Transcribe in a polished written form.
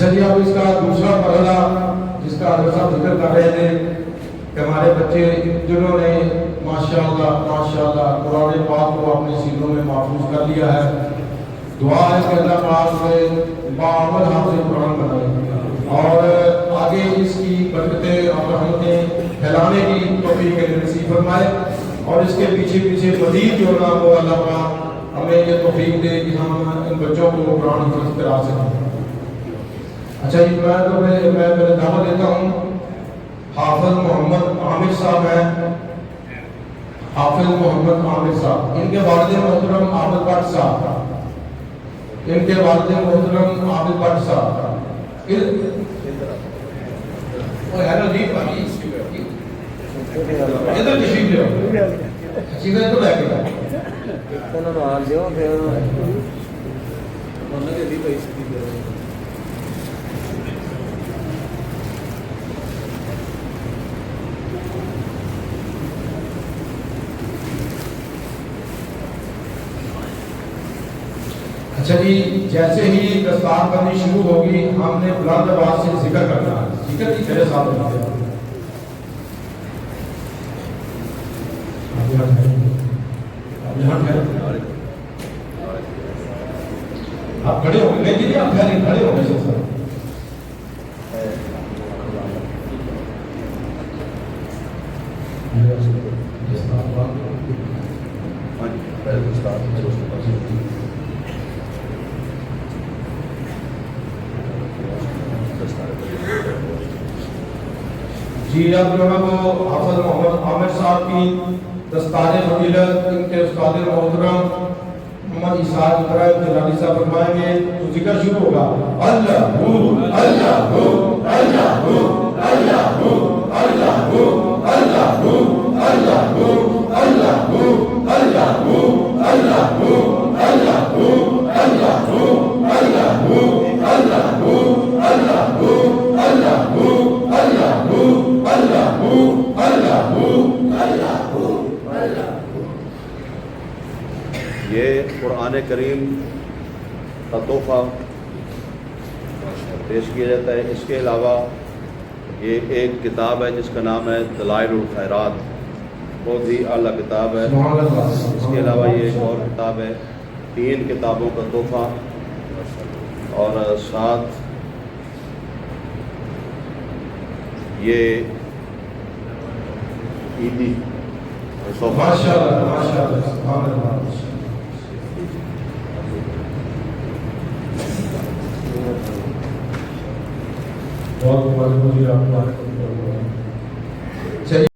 اچھا جی، اب اس کا دوسرا مرحلہ جس کا حضرت صاحب ذکر کر رہے تھے کہ ہمارے بچے جنہوں نے ماشاءاللہ قرآن پاک کو اپنے سینوں میں محفوظ کر لیا ہے، دعا ہے کہ اللہ پاک میں باعمل حافظ قرآن بنائے اور آگے اس کی برکتیں اور رحمتیں پھیلانے کی توفیق نصیب فرمائے، اور اس کے پیچھے مزید جو نا وہ اللہ پاک ہمیں یہ توفیق دے کہ ہم ان بچوں کو قرآن حفظ کرا سکیں۔ اچھا جی، میں دعوت دیتا ہوں حافظ محمد عامر صاحب ہیں، حافظ محمد عامر صاحب، ان کے والد محترم عابد بٹ صاحب، ان کے والد محترم عابد بٹ صاحب ادھر تشریف لے سیدھا تو لے کے اچھا جی، جیسے ہی دستار بندی شروع ہوگی ہم نے بلند آواز سے ذکر کرنا ہے، ذکر کی میرے ساتھ آپ کھڑے ہو گئے جی، آپ کھڑے ہو گئے سر۔ جی، اب جو ہے وہ حافظ محمد عامر صاحب کی دستار فضیلت ان کے استاد محترم محمد اسحاق ابراہیم جلالی صاحب فرمائیں گے تو ذکر شروع ہوگا۔ اللہ اللہ اللہ اللہ اللہ اللہ اللہ یہ قرآن کریم کا تحفہ پیش کیا جاتا ہے۔ اس کے علاوہ یہ ایک کتاب ہے جس کا نام ہے دلائل الخیرات، بہت ہی اعلیٰ کتاب ہے۔ اس کے علاوہ یہ ایک اور کتاب ہے، 3 کتابوں کا تحفہ، اور ساتھ یہ عیدی بہت